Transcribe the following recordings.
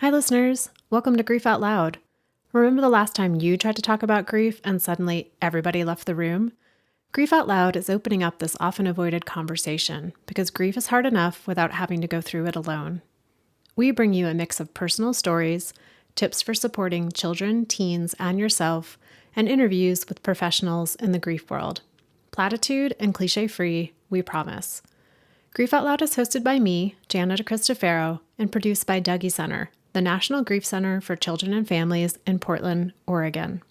Hi, listeners. Welcome to Grief Out Loud. Remember the last time you tried to talk about grief and suddenly everybody left the room? Grief Out Loud is opening up this often avoided conversation because grief is hard enough without having to go through it alone. We bring you a mix of personal stories, tips for supporting children, teens, and yourself, and interviews with professionals in the grief world. Platitude and cliche-free, we promise. Grief Out Loud is hosted by me, Jana DeCristofaro, and produced by Dougie Center, the National Grief Center for Children and Families in Portland, Oregon.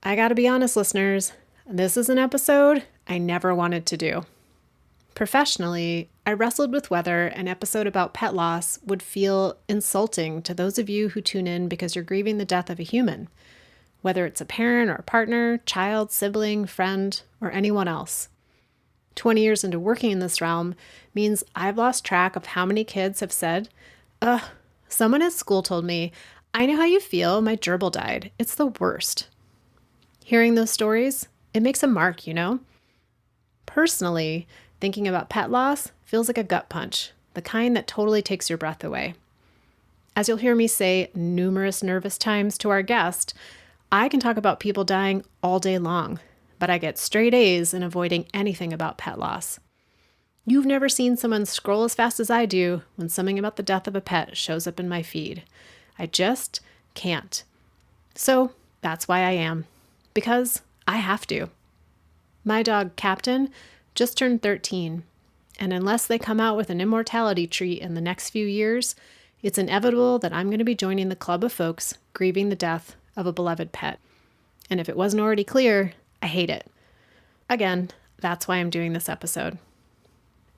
I gotta be honest, listeners, this is an episode I never wanted to do. Professionally, I wrestled with whether an episode about pet loss would feel insulting to those of you who tune in because you're grieving the death of a human, whether it's a parent or a partner, child, sibling, friend, or anyone else. 20 years into working in this realm means I've lost track of how many kids have said, someone at school told me, I know how you feel, my gerbil died. It's the worst. Hearing those stories, it makes a mark, you know? Personally, thinking about pet loss feels like a gut punch, the kind that totally takes your breath away. As you'll hear me say numerous nervous times to our guest, I can talk about people dying all day long, but I get straight A's in avoiding anything about pet loss. You've never seen someone scroll as fast as I do when something about the death of a pet shows up in my feed. I just can't. So that's why I am. Because I have to. My dog, Captain, just turned 13, and unless they come out with an immortality treat in the next few years, it's inevitable that I'm going to be joining the club of folks grieving the death of a beloved pet. And if it wasn't already clear, I hate it. Again, that's why I'm doing this episode.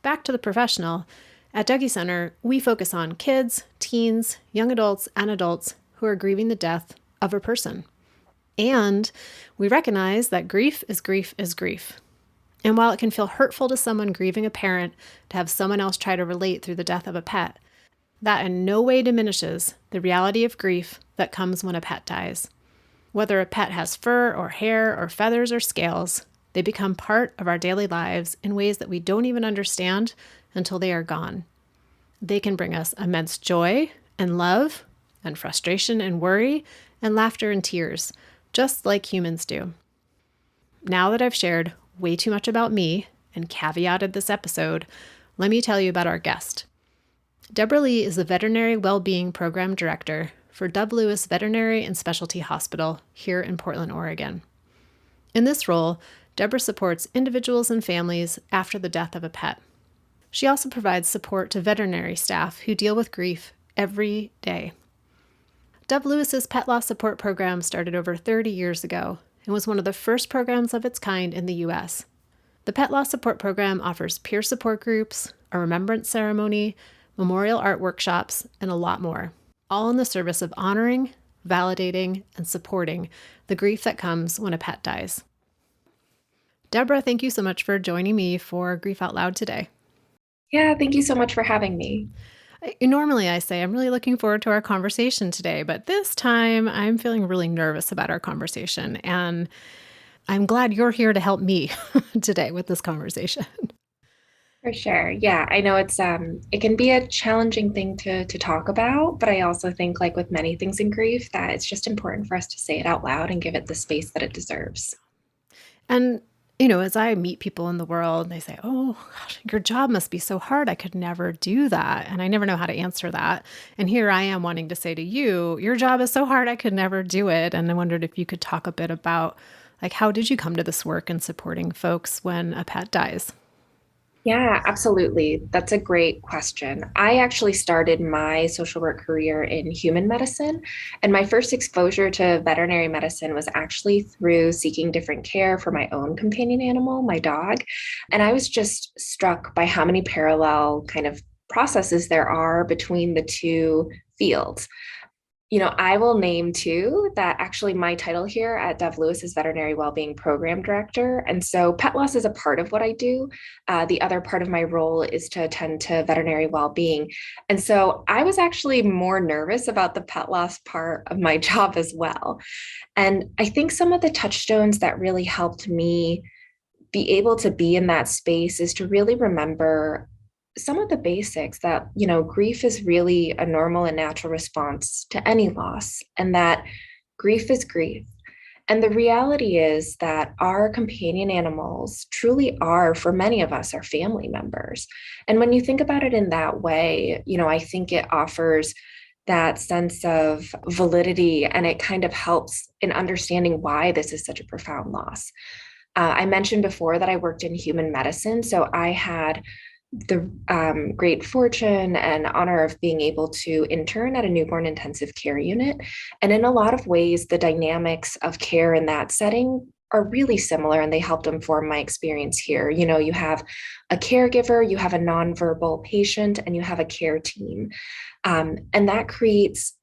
Back to the professional. At Dougie Center, we focus on kids, teens, young adults, and adults who are grieving the death of a person. And we recognize that grief is grief is grief. And while it can feel hurtful to someone grieving a parent to have someone else try to relate through the death of a pet, that in no way diminishes the reality of grief that comes when a pet dies. Whether a pet has fur or hair or feathers or scales, they become part of our daily lives in ways that we don't even understand until they are gone. They can bring us immense joy and love and frustration and worry and laughter and tears, just like humans do. Now that I've shared way too much about me and caveated this episode, let me tell you about our guest. Debrah Lee is the Veterinary Well-Being Program Director for DoveLewis Veterinary and Specialty Hospital here in Portland, Oregon. In this role, Debrah supports individuals and families after the death of a pet. She also provides support to veterinary staff who deal with grief every day. DoveLewis's pet loss support program started over 30 years ago and was one of the first programs of its kind in the U.S. The pet loss support program offers peer support groups, a remembrance ceremony, memorial art workshops, and a lot more, all in the service of honoring, validating, and supporting the grief that comes when a pet dies. Debrah, thank you so much for joining me for Grief Out Loud today. Yeah, thank you so much for having me. Normally I say I'm really looking forward to our conversation today, but this time I'm feeling really nervous about our conversation, and I'm glad you're here to help me today with this conversation. For sure. Yeah, I know it can be a challenging thing to talk about, but I also think, like with many things in grief, that it's just important for us to say it out loud and give it the space that it deserves. And as I meet people in the world, they say, oh, gosh, your job must be so hard. I could never do that. And I never know how to answer that. And here I am wanting to say to you, your job is so hard, I could never do it. And I wondered if you could talk a bit about, how did you come to this work in supporting folks when a pet dies? Yeah, absolutely. That's a great question. I actually started my social work career in human medicine, and my first exposure to veterinary medicine was actually through seeking different care for my own companion animal, my dog. And I was just struck by how many parallel kind of processes there are between the two fields. I will name too that actually my title here at DoveLewis is Veterinary Well-Being Program Director. And so pet loss is a part of what I do. The other part of my role is to attend to veterinary well-being. And so I was actually more nervous about the pet loss part of my job as well. And I think some of the touchstones that really helped me be able to be in that space is to really remember some of the basics that, grief is really a normal and natural response to any loss, and that grief is grief. And the reality is that our companion animals truly are, for many of us, our family members. And when you think about it in that way, I think it offers that sense of validity, and it kind of helps in understanding why this is such a profound loss. I mentioned before that I worked in human medicine, so I had the great fortune and honor of being able to intern at a newborn intensive care unit. And in a lot of ways, the dynamics of care in that setting are really similar, and they helped inform my experience here. You have a caregiver, you have a nonverbal patient, and you have a care team. And that creates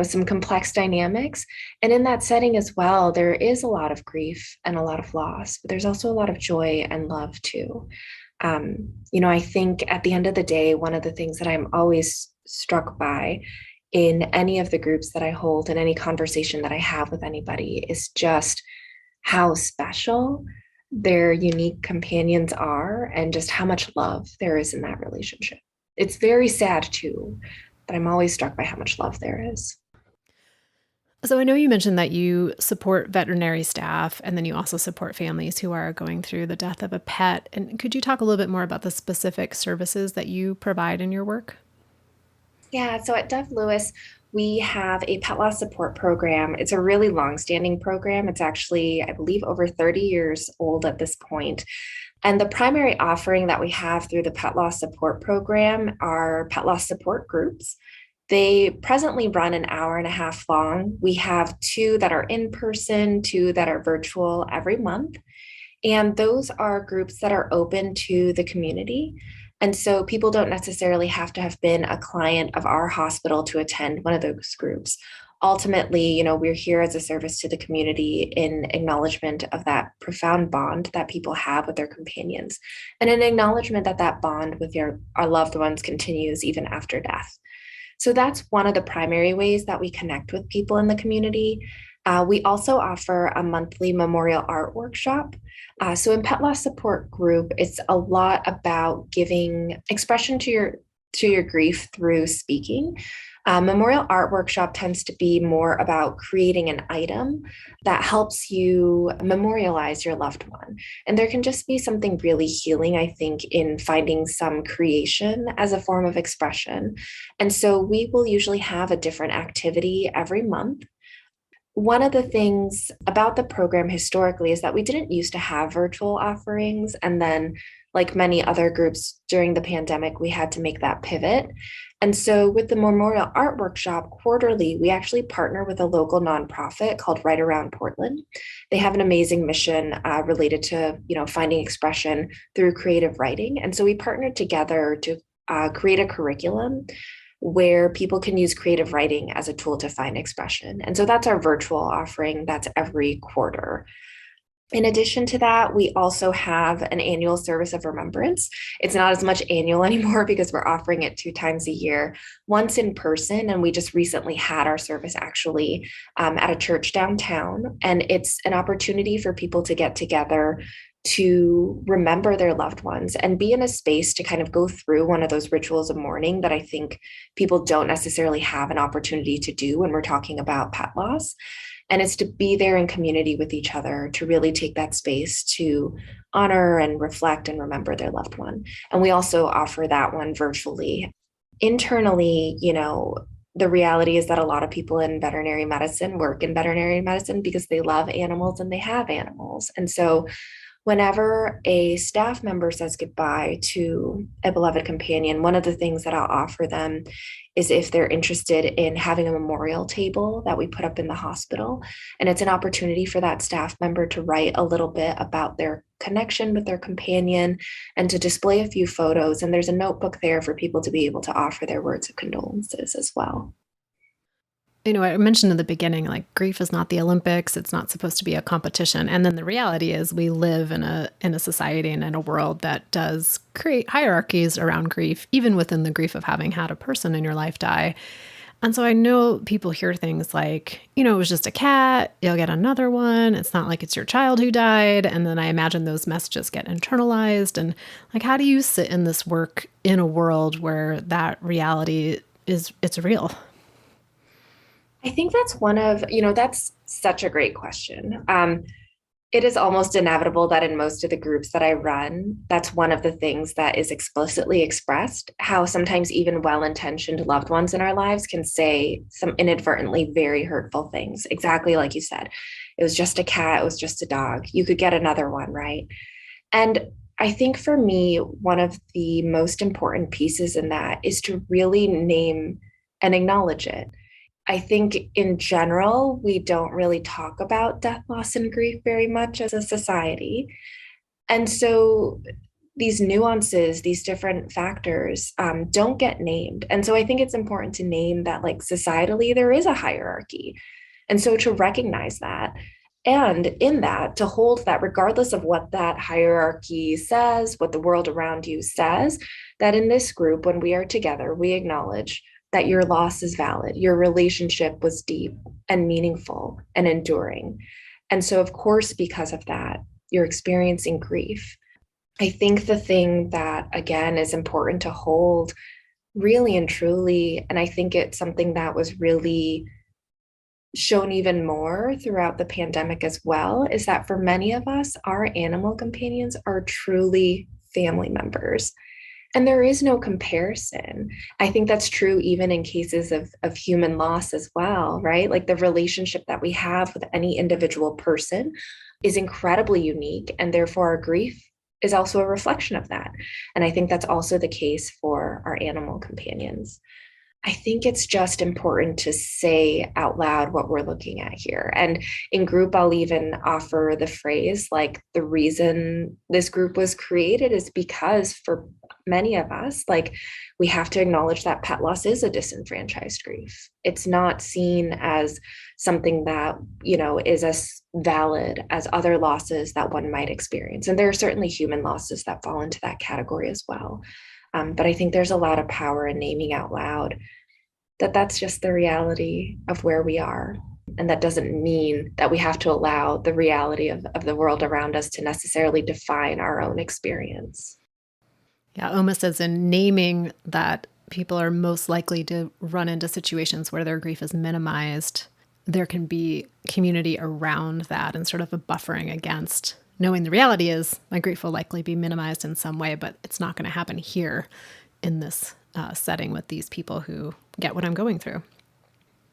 some complex dynamics. And in that setting as well, there is a lot of grief and a lot of loss, but there's also a lot of joy and love too. I think at the end of the day, one of the things that I'm always struck by in any of the groups that I hold and any conversation that I have with anybody is just how special their unique companions are and just how much love there is in that relationship. It's very sad too, but I'm always struck by how much love there is. So I know you mentioned that you support veterinary staff, and then you also support families who are going through the death of a pet. And could you talk a little bit more about the specific services that you provide in your work? Yeah, so at DoveLewis, we have a pet loss support program. It's a really long-standing program. It's actually, I believe, over 30 years old at this point. And the primary offering that we have through the pet loss support program are pet loss support groups. They presently run an hour and a half long. We have 2 that are in person, 2 that are virtual every month. And those are groups that are open to the community. And so people don't necessarily have to have been a client of our hospital to attend one of those groups. Ultimately, we're here as a service to the community in acknowledgement of that profound bond that people have with their companions, and an acknowledgement that that bond with our loved ones continues even after death. So that's one of the primary ways that we connect with people in the community. We also offer a monthly memorial art workshop. So in Pet Loss Support Group, it's a lot about giving expression to your grief through speaking. Memorial Art Workshop tends to be more about creating an item that helps you memorialize your loved one. And there can just be something really healing, I think, in finding some creation as a form of expression. And so we will usually have a different activity every month. One of the things about the program historically is that we didn't used to have virtual offerings. And then, like many other groups during the pandemic, we had to make that pivot. And so with the Memorial Art Workshop quarterly, we actually partner with a local nonprofit called Right Around Portland. They have an amazing mission related to, finding expression through creative writing. And so we partnered together to create a curriculum where people can use creative writing as a tool to find expression. And so that's our virtual offering. That's every quarter. In addition to that, we also have an annual service of remembrance. It's not as much annual anymore because we're offering it 2 times a year, once in person. And we just recently had our service actually at a church downtown. And it's an opportunity for people to get together to remember their loved ones and be in a space to kind of go through one of those rituals of mourning that I think people don't necessarily have an opportunity to do when we're talking about pet loss. And it's to be there in community with each other, to really take that space to honor and reflect and remember their loved one. And we also offer that one virtually. Internally, the reality is that a lot of people in veterinary medicine work in veterinary medicine because they love animals and they have animals. And so whenever a staff member says goodbye to a beloved companion, one of the things that I'll offer them is if they're interested in having a memorial table that we put up in the hospital. And it's an opportunity for that staff member to write a little bit about their connection with their companion and to display a few photos. And there's a notebook there for people to be able to offer their words of condolences as well. I mentioned in the beginning, like, grief is not the Olympics. It's not supposed to be a competition. And then the reality is we live in a society and in a world that does create hierarchies around grief, even within the grief of having had a person in your life die. And so I know people hear things like, it was just a cat, you'll get another one. It's not like it's your child who died. And then I imagine those messages get internalized. And like, how do you sit in this work in a world where that reality it's real? I think that's that's such a great question. It is almost inevitable that in most of the groups that I run, that's one of the things that is explicitly expressed, how sometimes even well-intentioned loved ones in our lives can say some inadvertently very hurtful things. Exactly like you said. It was just a cat, it was just a dog. You could get another one, right? And I think for me, one of the most important pieces in that is to really name and acknowledge it. I think in general, we don't really talk about death, loss, and grief very much as a society. And so these nuances, these different factors don't get named. And so I think it's important to name that, like, societally, there is a hierarchy. And so to recognize that, and in that, to hold that regardless of what that hierarchy says, what the world around you says, that in this group, when we are together, we acknowledge that your loss is valid, your relationship was deep and meaningful and enduring. And so, of course, because of that, you're experiencing grief. I think the thing that, again, is important to hold really and truly, and I think it's something that was really shown even more throughout the pandemic as well, is that for many of us, our animal companions are truly family members. And there is no comparison. I think that's true even in cases of human loss as well, right? Like the relationship that we have with any individual person is incredibly unique. And therefore, our grief is also a reflection of that. And I think that's also the case for our animal companions. I think it's just important to say out loud what we're looking at here. And in group, I'll even offer the phrase like, the reason this group was created is because for many of us, like, we have to acknowledge that pet loss is a disenfranchised grief. It's not seen as something that, is as valid as other losses that one might experience. And there are certainly human losses that fall into that category as well. But I think there's a lot of power in naming out loud that that's just the reality of where we are. And that doesn't mean that we have to allow the reality of the world around us to necessarily define our own experience. Yeah, almost as in naming that people are most likely to run into situations where their grief is minimized, there can be community around that and sort of a buffering against knowing the reality is my grief will likely be minimized in some way, but it's not going to happen here in this setting with these people who get what I'm going through.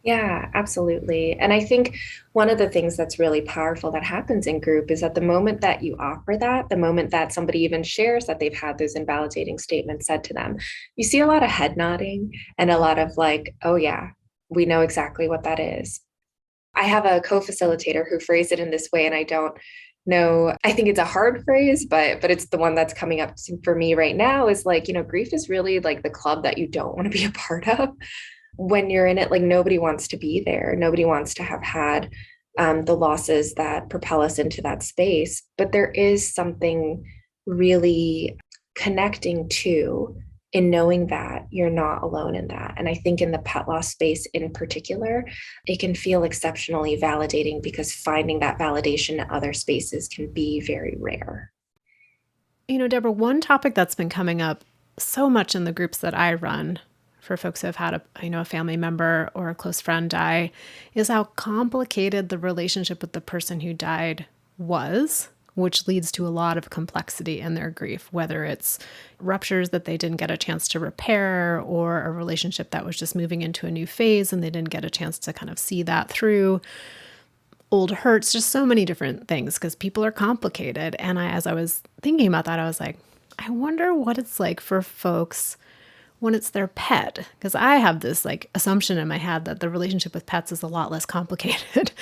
Yeah, absolutely. And I think one of the things that's really powerful that happens in group is that the moment that you offer that, the moment that somebody even shares that they've had those invalidating statements said to them, you see a lot of head nodding and a lot of like, oh, yeah, we know exactly what that is. I have a co-facilitator who phrased it in this way, and I don't know. I think it's a hard phrase, but it's the one that's coming up for me right now is like, grief is really like the club that you don't want to be a part of. When you're in it, like nobody wants to be there. Nobody wants to have had the losses that propel us into that space. But there is something really connecting to in knowing that you're not alone in that. And I think in the pet loss space in particular, it can feel exceptionally validating because finding that validation in other spaces can be very rare. Deborah, one topic that's been coming up so much in the groups that I run for folks who have had a family member or a close friend die is how complicated the relationship with the person who died was, which leads to a lot of complexity in their grief, whether it's ruptures that they didn't get a chance to repair or a relationship that was just moving into a new phase and they didn't get a chance to kind of see that through. Old hurts, just so many different things because people are complicated. And as I was thinking about that, I was like, I wonder what it's like for folks when it's their pet, because I have this like assumption in my head that the relationship with pets is a lot less complicated,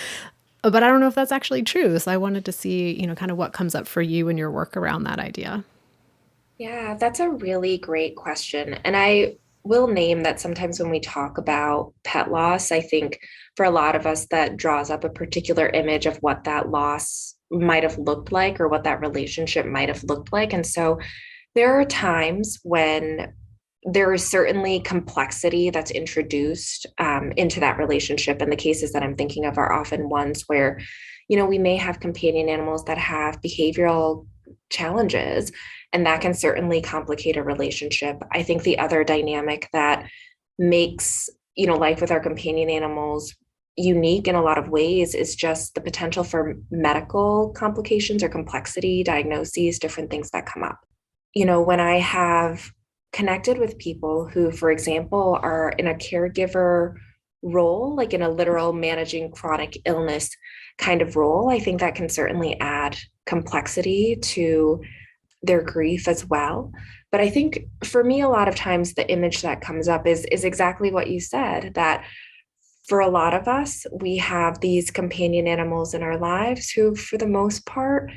but I don't know if that's actually true. So I wanted to see, kind of what comes up for you in your work around that idea. Yeah, that's a really great question. And I will name that sometimes when we talk about pet loss, I think for a lot of us that draws up a particular image of what that loss might have looked like or what that relationship might have looked like. And so there are times when there is certainly complexity that's introduced into that relationship. And the cases that I'm thinking of are often ones where, we may have companion animals that have behavioral challenges, and that can certainly complicate a relationship. I think the other dynamic that makes, life with our companion animals unique in a lot of ways is just the potential for medical complications or complexity, diagnoses, different things that come up. When I have connected with people who, for example, are in a caregiver role, like in a literal managing chronic illness kind of role, I think that can certainly add complexity to their grief as well. But I think for me, a lot of times the image that comes up is exactly what you said, that for a lot of us, we have these companion animals in our lives who, for the most part,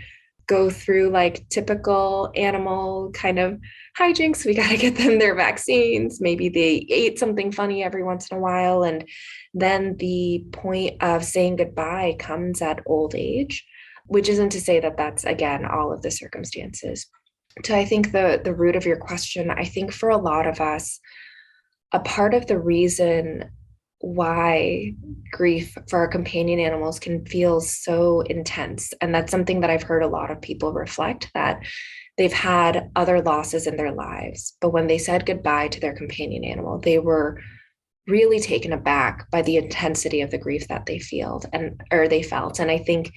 go through like typical animal kind of hijinks. We got to get them their vaccines. Maybe they ate something funny every once in a while. And then the point of saying goodbye comes at old age, which isn't to say that that's, again, all of the circumstances. So I think the root of your question, I think for a lot of us, a part of the reason why grief for our companion animals can feel so intense. And that's something that I've heard a lot of people reflect, that they've had other losses in their lives, but when they said goodbye to their companion animal, they were really taken aback by the intensity of the grief that they felt. And I think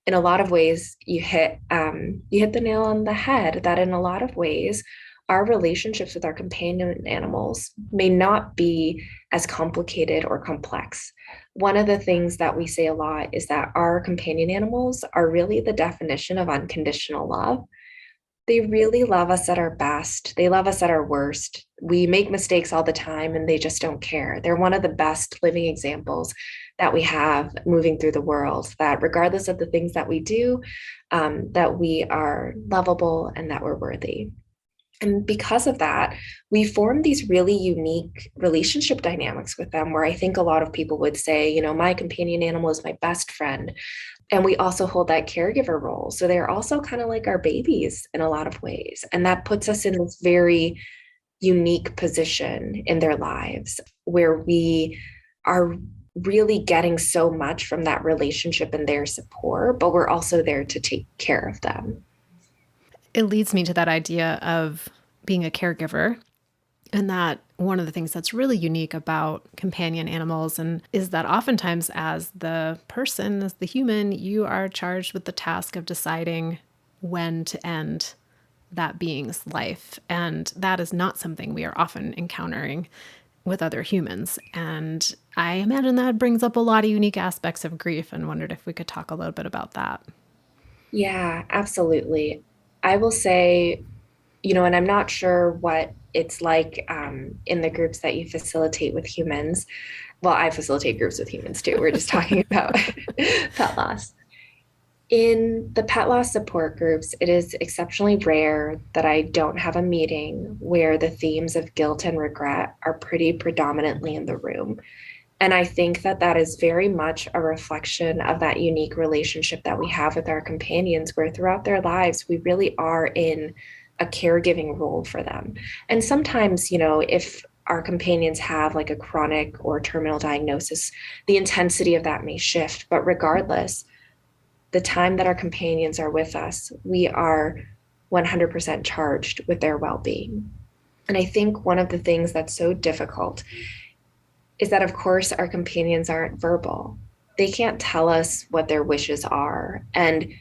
in a lot of ways you hit the nail on the head, that in a lot of ways our relationships with our companion animals may not be as complicated or complex. One of the things that we say a lot is that our companion animals are really the definition of unconditional love. They really love us at our best. They love us at our worst. We make mistakes all the time and they just don't care. They're one of the best living examples that we have moving through the world, that regardless of the things that we do, that we are lovable and that we're worthy. And because of that, we form these really unique relationship dynamics with them, where I think a lot of people would say, my companion animal is my best friend. And we also hold that caregiver role. So they're also kind of like our babies in a lot of ways. And that puts us in this very unique position in their lives, where we are really getting so much from that relationship and their support, but we're also there to take care of them. It leads me to that idea of being a caregiver, and that one of the things that's really unique about companion animals is that oftentimes as the person, as the human, you are charged with the task of deciding when to end that being's life. And that is not something we are often encountering with other humans. And I imagine that brings up a lot of unique aspects of grief, and wondered if we could talk a little bit about that. Yeah, absolutely. I will say, and I'm not sure what it's like in the groups that you facilitate with humans. Well, I facilitate groups with humans too. We're just talking about pet loss. In the pet loss support groups, it is exceptionally rare that I don't have a meeting where the themes of guilt and regret are pretty predominantly in the room. And I think that that is very much a reflection of that unique relationship that we have with our companions, where throughout their lives, we really are in a caregiving role for them. And sometimes, if our companions have like a chronic or terminal diagnosis, the intensity of that may shift. But regardless, the time that our companions are with us, we are 100% charged with their well-being. And I think one of the things that's so difficult is that, of course, our companions aren't verbal. They can't tell us what their wishes are. And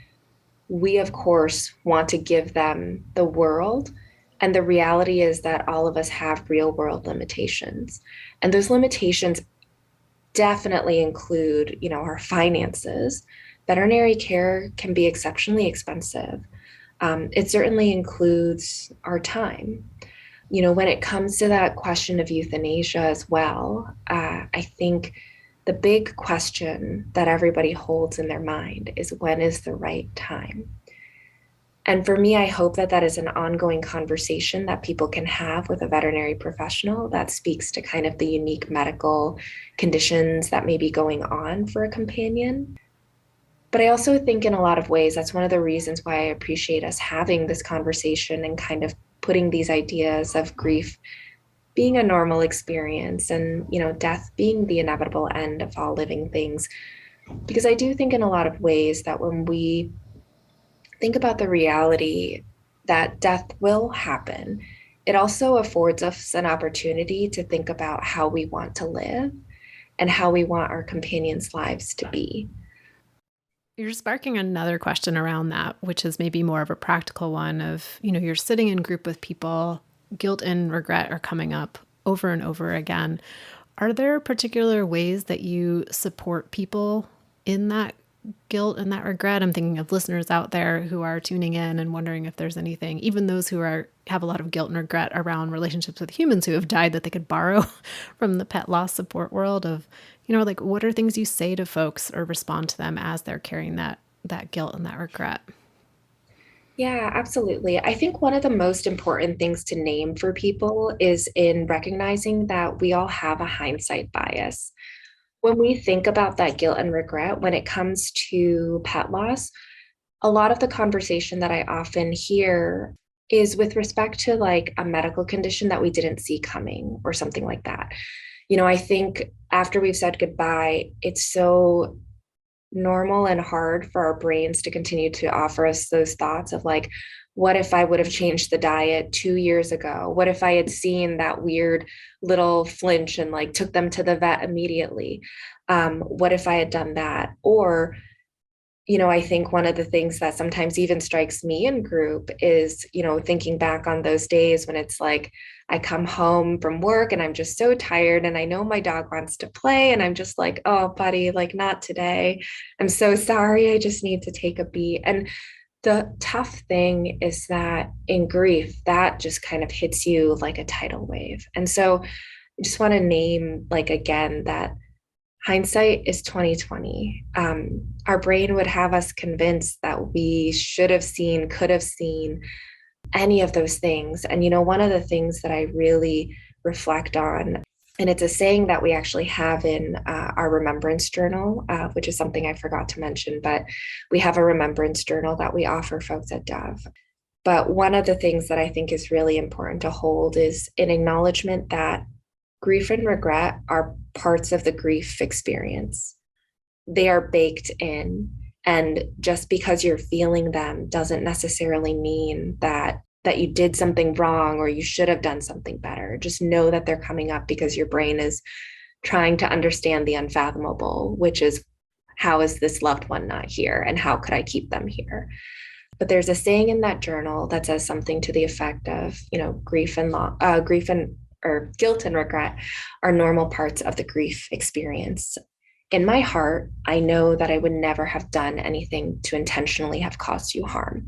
we, of course, want to give them the world. And the reality is that all of us have real world limitations. And those limitations definitely include, our finances. Veterinary care can be exceptionally expensive. It certainly includes our time. When it comes to that question of euthanasia as well, I think the big question that everybody holds in their mind is, when is the right time? And for me, I hope that that is an ongoing conversation that people can have with a veterinary professional that speaks to kind of the unique medical conditions that may be going on for a companion. But I also think in a lot of ways, that's one of the reasons why I appreciate us having this conversation and kind of putting these ideas of grief being a normal experience and, death being the inevitable end of all living things. Because I do think in a lot of ways that when we think about the reality that death will happen, it also affords us an opportunity to think about how we want to live and how we want our companions' lives to be. You're sparking another question around that, which is maybe more of a practical one of, you're sitting in group with people, guilt and regret are coming up over and over again. Are there particular ways that you support people in that guilt and that regret? I'm thinking of listeners out there who are tuning in and wondering if there's anything, even those who have a lot of guilt and regret around relationships with humans who have died, that they could borrow from the pet loss support world of, like, what are things you say to folks or respond to them as they're carrying that guilt and that regret? Yeah, absolutely. I think one of the most important things to name for people is in recognizing that we all have a hindsight bias. When we think about that guilt and regret when it comes to pet loss, a lot of the conversation that I often hear is with respect to like a medical condition that we didn't see coming or something like that. I think after we've said goodbye, it's so normal and hard for our brains to continue to offer us those thoughts of like, what if I would have changed the diet 2 years ago? What if I had seen that weird little flinch and like took them to the vet immediately? What if I had done that? Or I think one of the things that sometimes even strikes me in group is, thinking back on those days when it's like I come home from work and I'm just so tired and I know my dog wants to play and I'm just like, oh, buddy, like not today. I'm so sorry. I just need to take a beat. And the tough thing is that in grief, that just kind of hits you like a tidal wave. And so I just want to name like again that hindsight is 2020. Our brain would have us convinced that we should have seen, could have seen any of those things. And, one of the things that I really reflect on, and it's a saying that we actually have in our remembrance journal, which is something I forgot to mention, but we have a remembrance journal that we offer folks at Dove. But one of the things that I think is really important to hold is an acknowledgement that grief and regret are parts of the grief experience. They are baked in. And just because you're feeling them doesn't necessarily mean that you did something wrong or you should have done something better. Just know that they're coming up because your brain is trying to understand the unfathomable, which is, how is this loved one not here? And how could I keep them here? But there's a saying in that journal that says something to the effect of, grief and or guilt and regret are normal parts of the grief experience. In my heart, I know that I would never have done anything to intentionally have caused you harm.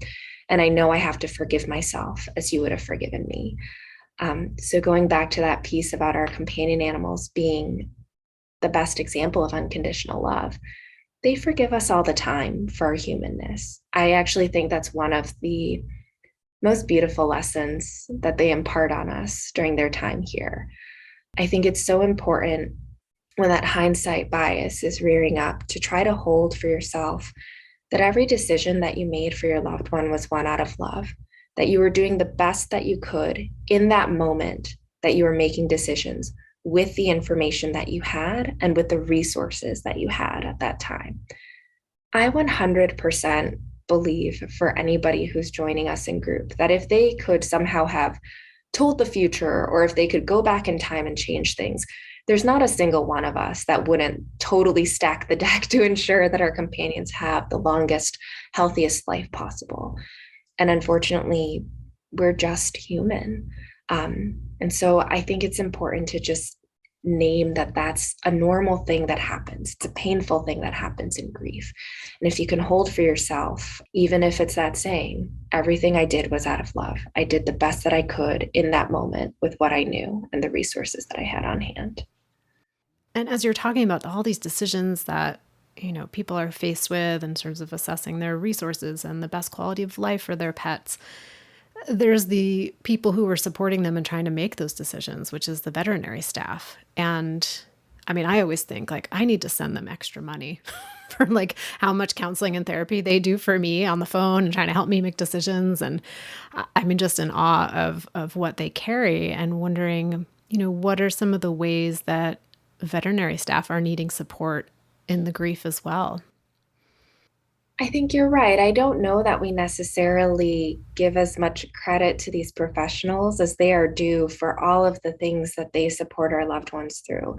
And I know I have to forgive myself as you would have forgiven me. So going back to that piece about our companion animals being the best example of unconditional love, they forgive us all the time for our humanness. I actually think that's one of the most beautiful lessons that they impart on us during their time here. I think it's so important when that hindsight bias is rearing up to try to hold for yourself that every decision that you made for your loved one was one out of love, that you were doing the best that you could in that moment that you were making decisions with the information that you had and with the resources that you had at that time. I 100% believe for anybody who's joining us in group that if they could somehow have told the future or if they could go back in time and change things, there's not a single one of us that wouldn't totally stack the deck to ensure that our companions have the longest, healthiest life possible. And unfortunately, we're just human. And so I think it's important to just name that that's a normal thing that happens. It's a painful thing that happens in grief. And if you can hold for yourself, even if it's that saying, everything I did was out of love. I did the best that I could in that moment with what I knew and the resources that I had on hand. And as you're talking about all these decisions that, people are faced with in terms of assessing their resources and the best quality of life for their pets, there's the people who are supporting them and trying to make those decisions, which is the veterinary staff. And I mean, I always think like I need to send them extra money for like how much counseling and therapy they do for me on the phone and trying to help me make decisions. And I mean, just in awe of what they carry and wondering, What are some of the ways that veterinary staff are needing support in the grief as well? I think you're right. I don't know that we necessarily give as much credit to these professionals as they are due for all of the things that they support our loved ones through.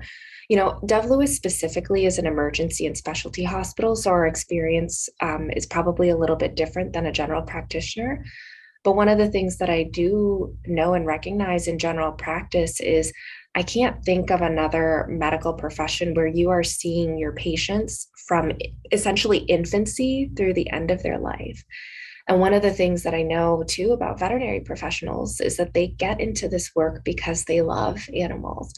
DoveLewis specifically is an emergency and specialty hospital, so our experience is probably a little bit different than a general practitioner. But one of the things that I do know and recognize in general practice is I can't think of another medical profession where you are seeing your patients from essentially infancy through the end of their life. And one of the things that I know too about veterinary professionals is that they get into this work because they love animals.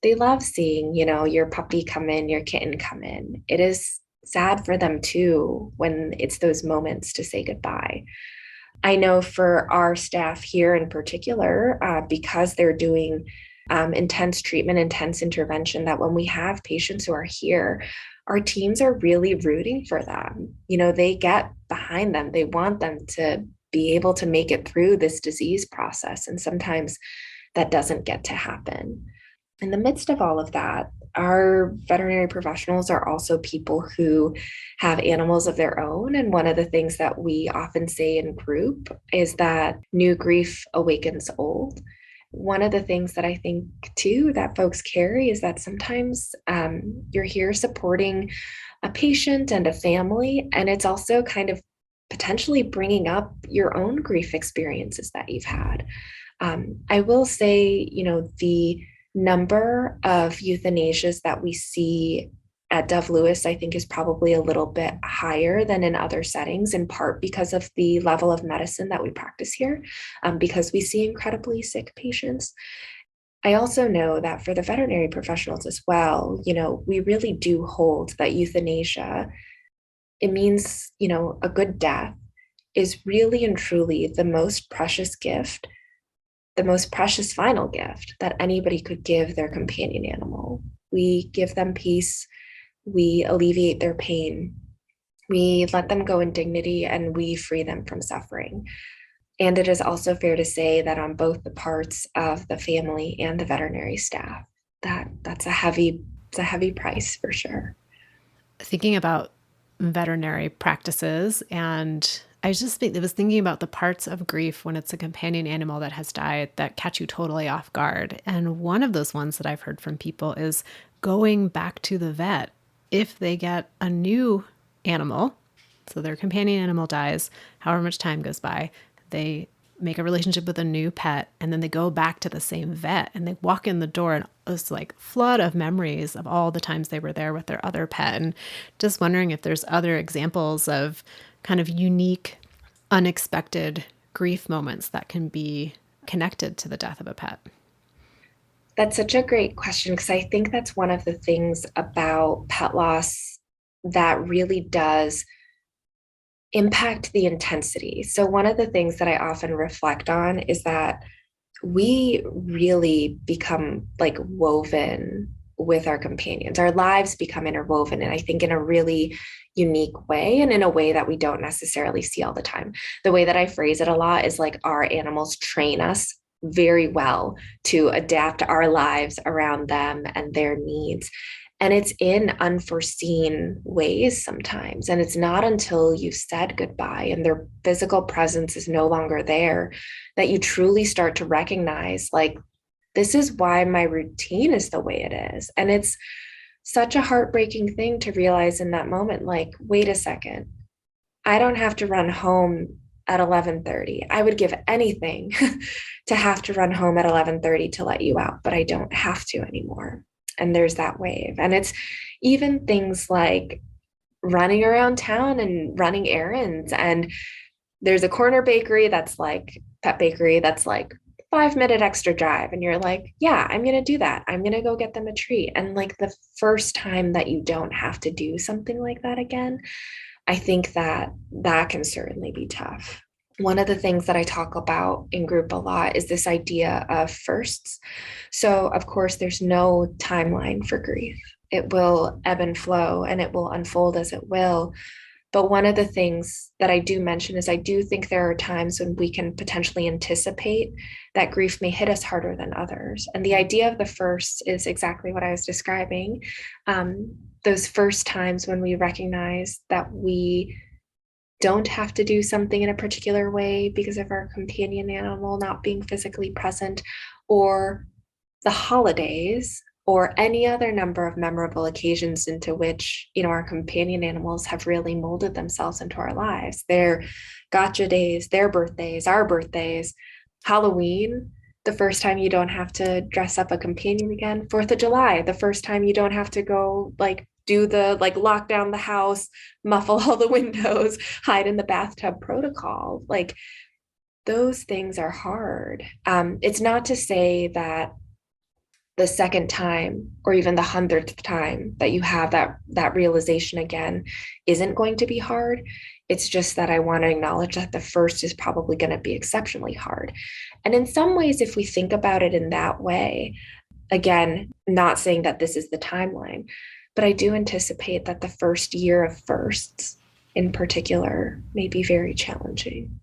They love seeing, your puppy come in, your kitten come in. It is sad for them too when it's those moments to say goodbye. I know for our staff here in particular, because they're doing intense treatment, intense intervention, that when we have patients who are here, our teams are really rooting for them. They get behind them. They want them to be able to make it through this disease process. And sometimes that doesn't get to happen. In the midst of all of that, our veterinary professionals are also people who have animals of their own. And one of the things that we often say in group is that new grief awakens old. One of the things that I think too that folks carry is that sometimes you're here supporting a patient and a family, and it's also kind of potentially bringing up your own grief experiences that you've had. I will say, the number of euthanasias that we see at DoveLewis, I think, is probably a little bit higher than in other settings, in part because of the level of medicine that we practice here, because we see incredibly sick patients. I also know that for the veterinary professionals as well, we really do hold that euthanasia, it means, a good death is really and truly the most precious gift, the most precious final gift that anybody could give their companion animal. We give them peace, we alleviate their pain, we let them go in dignity, and we free them from suffering. And it is also fair to say that on both the parts of the family and the veterinary staff, that's a heavy price for sure. Thinking about veterinary practices, and I was thinking about the parts of grief when it's a companion animal that has died that catch you totally off guard. And one of those ones that I've heard from people is going back to the vet if they get a new animal. So their companion animal dies, however much time goes by, they make a relationship with a new pet, and then they go back to the same vet and they walk in the door, and this like flood of memories of all the times they were there with their other pet. And just wondering if there's other examples of kind of unique, unexpected grief moments that can be connected to the death of a pet. That's such a great question, because I think that's one of the things about pet loss that really does impact the intensity. So one of the things that I often reflect on is that we really become like woven with our companions. Our lives become interwoven, and I think in a really unique way, and in a way that we don't necessarily see all the time. The way that I phrase it a lot is like our animals train us very well to adapt our lives around them and their needs. And it's in unforeseen ways sometimes. And it's not until you've said goodbye and their physical presence is no longer there that you truly start to recognize, like, this is why my routine is the way it is. And it's such a heartbreaking thing to realize in that moment, like, wait a second, I don't have to run home at 11:30. I would give anything to have to run home at 11:30 to let you out, but I don't have to anymore. And there's that wave. And it's even things like running around town and running errands. And there's a corner bakery that's like pet bakery that's like 5-minute extra drive. And you're like, yeah, I'm going to do that. I'm going to go get them a treat. And like the first time that you don't have to do something like that again, I think that that can certainly be tough. One of the things that I talk about in group a lot is this idea of firsts. So, of course, there's no timeline for grief. It will ebb and flow and it will unfold as it will. But one of the things that I do mention is I do think there are times when we can potentially anticipate that grief may hit us harder than others. And the idea of the first is exactly what I was describing. Those first times when we recognize that we don't have to do something in a particular way because of our companion animal not being physically present, or the holidays, or any other number of memorable occasions into which, our companion animals have really molded themselves into our lives. Their gotcha days, their birthdays, our birthdays, Halloween, the first time you don't have to dress up a companion again, 4th of July, the first time you don't have to go do the lock down the house, muffle all the windows, hide in the bathtub protocol. Those things are hard. It's not to say that the second time or even the 100th time that you have that realization again isn't going to be hard. It's just that I want to acknowledge that the first is probably going to be exceptionally hard. And in some ways, if we think about it in that way, again, not saying that this is the timeline, but I do anticipate that the first year of firsts in particular may be very challenging.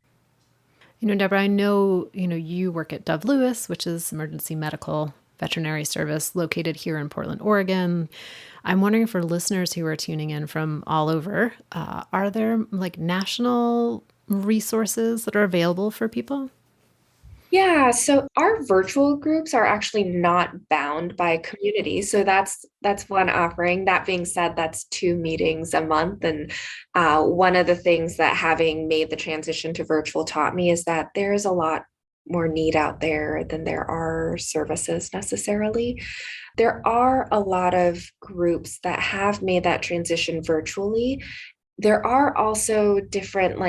Debrah, I know, you work at DoveLewis, which is emergency medical veterinary service located here in Portland, Oregon. I'm wondering, for listeners who are tuning in from all over, are there national resources that are available for people? Yeah, so our virtual groups are actually not bound by community. So that's one offering. That being said, that's 2 meetings a month. And one of the things that having made the transition to virtual taught me is that there's a lot more need out there than there are services necessarily. There are a lot of groups that have made that transition virtually. There are also different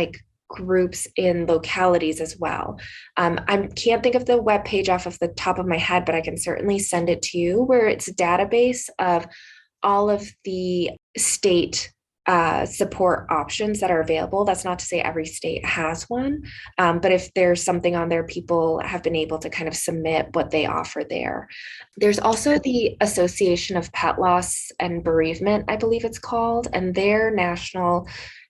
groups in localities as well. I can't think of the webpage off of the top of my head, but I can certainly send it to you, where it's a database of all of the state support options that are available. That's not to say every state has one, but if there's something on there, people have been able to kind of submit what they offer there. There's also the Association of Pet Loss and Bereavement, I believe it's called, and they're national.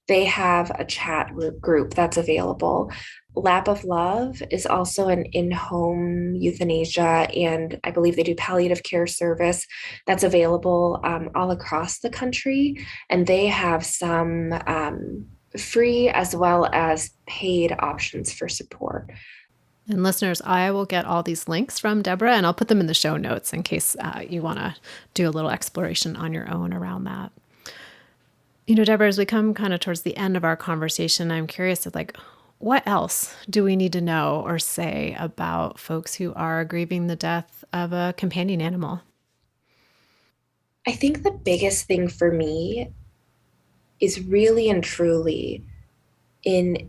They have a chat group that's available. Lap of Love is also an in-home euthanasia, and I believe they do palliative care service that's available all across the country. And they have some free as well as paid options for support. And listeners, I will get all these links from Debrah, and I'll put them in the show notes in case you want to do a little exploration on your own around that. Debrah, as we come kind of towards the end of our conversation, I'm curious of what else do we need to know or say about folks who are grieving the death of a companion animal? I think the biggest thing for me is really and truly in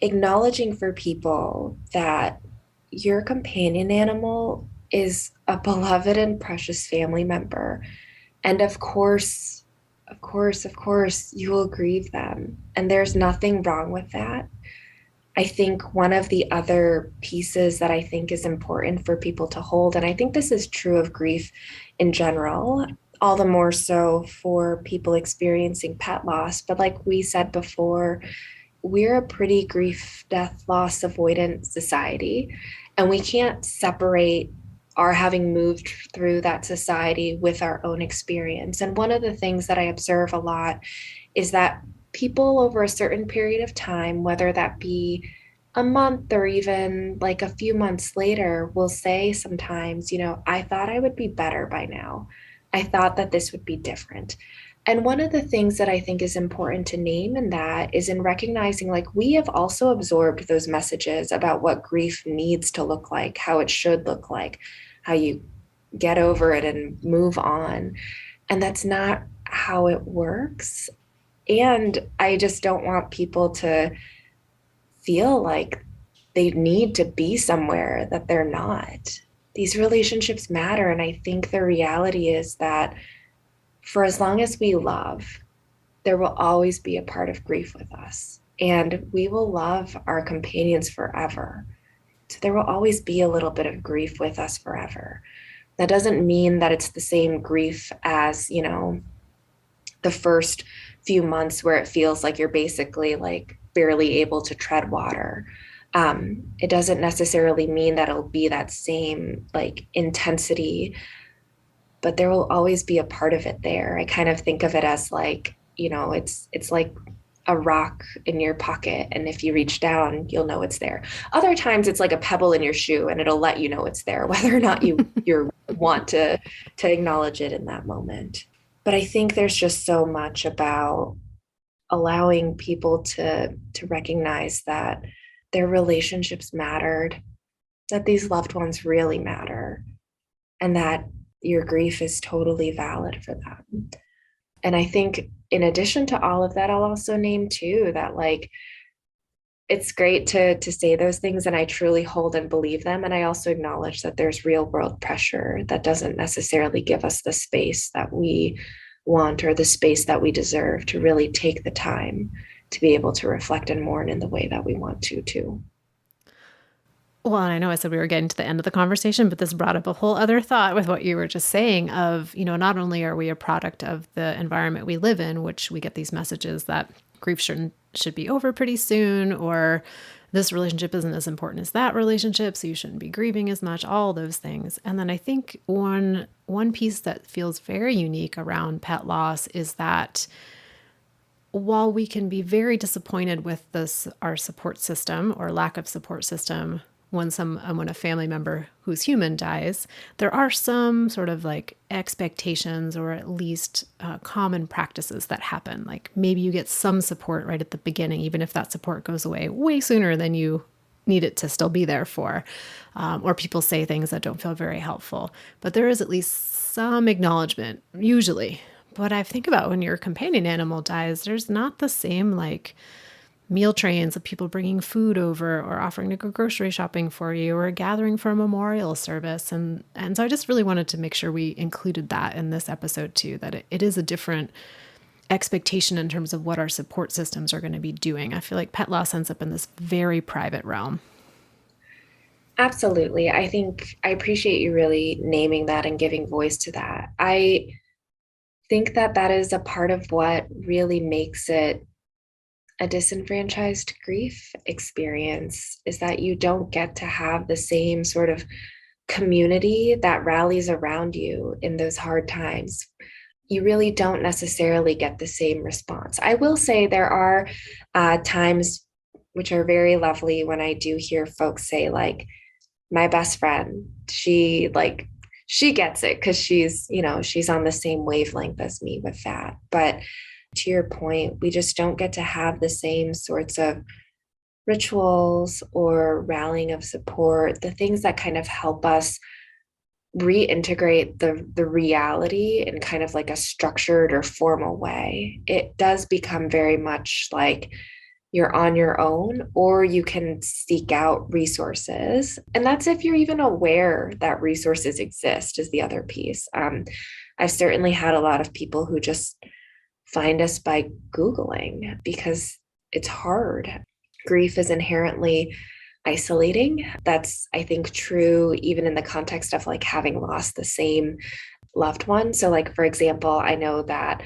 acknowledging for people that your companion animal is a beloved and precious family member. And of course, you will grieve them. And there's nothing wrong with that. I think one of the other pieces that I think is important for people to hold, and I think this is true of grief in general, all the more so for people experiencing pet loss. But like we said before, we're a pretty grief, death, loss avoidant society, and we can't separate our having moved through that society with our own experience. And one of the things that I observe a lot is that people over a certain period of time, whether that be a month or even a few months later, will say sometimes, I thought I would be better by now. I thought that this would be different. And one of the things that I think is important to name in that is in recognizing we have also absorbed those messages about what grief needs to look like, how it should look like, how you get over it and move on. And that's not how it works. And I just don't want people to feel like they need to be somewhere that they're not. These relationships matter. And I think the reality is that for as long as we love, there will always be a part of grief with us. And we will love our companions forever. So there will always be a little bit of grief with us forever. That doesn't mean that it's the same grief as, the first few months where it feels like you're basically like barely able to tread water. It doesn't necessarily mean that it'll be that same like intensity, but there will always be a part of it there. I kind of think of it as like, it's like a rock in your pocket, and if you reach down, you'll know it's there. Other times it's like a pebble in your shoe and it'll let you know it's there, whether or not you want to acknowledge it in that moment. But I think there's just so much about allowing people to recognize that their relationships mattered, that these loved ones really matter, and that your grief is totally valid for them. And I think in addition to all of that, I'll also name too that like it's great to say those things, and I truly hold and believe them. And I also acknowledge that there's real world pressure that doesn't necessarily give us the space that we want or the space that we deserve to really take the time to be able to reflect and mourn in the way that we want to too. Well, and I know I said we were getting to the end of the conversation, but this brought up a whole other thought with what you were just saying of, not only are we a product of the environment we live in, which we get these messages that grief should be over pretty soon, or this relationship isn't as important as that relationship, so you shouldn't be grieving as much, all those things. And then I think one piece that feels very unique around pet loss is that while we can be very disappointed with our support system or lack of support system when a family member who's human dies, there are some sort of like expectations or at least common practices that happen. Like maybe you get some support right at the beginning, even if that support goes away way sooner than you need it to still be there for, or people say things that don't feel very helpful. But there is at least some acknowledgement, usually. But I think about when your companion animal dies, there's not the same like meal trains of people bringing food over or offering to go grocery shopping for you or gathering for a memorial service. And so I just really wanted to make sure we included that in this episode too, that it is a different expectation in terms of what our support systems are going to be doing. I feel like pet loss ends up in this very private realm. Absolutely. I think I appreciate you really naming that and giving voice to that. I think that is a part of what really makes it a disenfranchised grief experience, is that you don't get to have the same sort of community that rallies around you in those hard times. You really don't necessarily get the same response. I will say there are times which are very lovely when I do hear folks say like, my best friend, she gets it because she's on the same wavelength as me with that. But to your point, we just don't get to have the same sorts of rituals or rallying of support, the things that kind of help us reintegrate the reality in kind of like a structured or formal way. It does become very much like you're on your own, or you can seek out resources. And that's if you're even aware that resources exist, is the other piece. I've certainly had a lot of people who just find us by Googling because it's hard. Grief is inherently isolating. That's, I think, true even in the context of like having lost the same loved one. So like, for example, I know that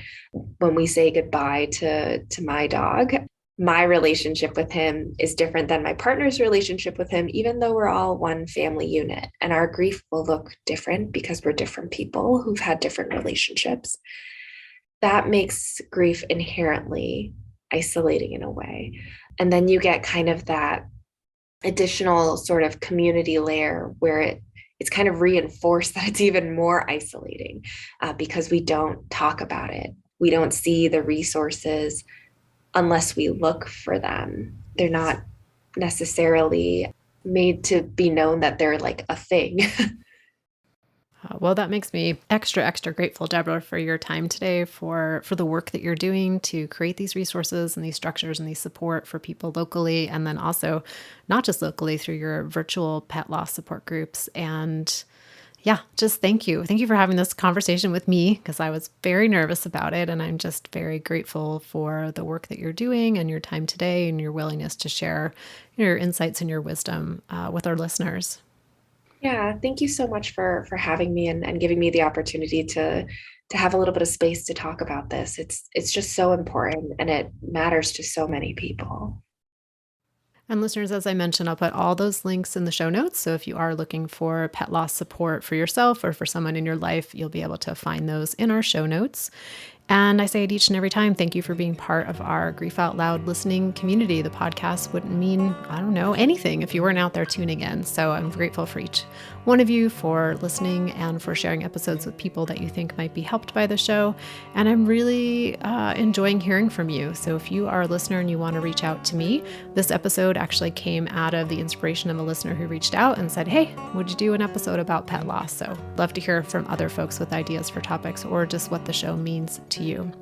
when we say goodbye to my dog, my relationship with him is different than my partner's relationship with him, even though we're all one family unit. And our grief will look different because we're different people who've had different relationships. That makes grief inherently isolating in a way. And then you get kind of that additional sort of community layer where it's kind of reinforced that it's even more isolating because we don't talk about it. We don't see the resources unless we look for them. They're not necessarily made to be known that they're like a thing. Well, that makes me extra, extra grateful, Debrah, for your time today, for the work that you're doing to create these resources and these structures and these support for people locally, and then also not just locally through your virtual pet loss support groups. And yeah, just thank you. Thank you for having this conversation with me because I was very nervous about it. And I'm just very grateful for the work that you're doing and your time today and your willingness to share your insights and your wisdom with our listeners. Yeah, thank you so much for having me and giving me the opportunity to have a little bit of space to talk about this. It's just so important and it matters to so many people. And listeners, as I mentioned, I'll put all those links in the show notes. So if you are looking for pet loss support for yourself or for someone in your life, you'll be able to find those in our show notes. And I say it each and every time, thank you for being part of our Grief Out Loud listening community. The podcast wouldn't mean, I don't know, anything if you weren't out there tuning in. So I'm grateful for each one of you for listening and for sharing episodes with people that you think might be helped by the show. And I'm really enjoying hearing from you. So if you are a listener and you want to reach out to me, this episode actually came out of the inspiration of a listener who reached out and said, hey, would you do an episode about pet loss? So love to hear from other folks with ideas for topics or just what the show means to you.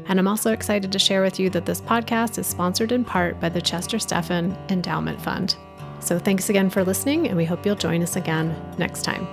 And I'm also excited to share with you that this podcast is sponsored in part by the Chester Stephan Endowment Fund. So thanks again for listening, and we hope you'll join us again next time.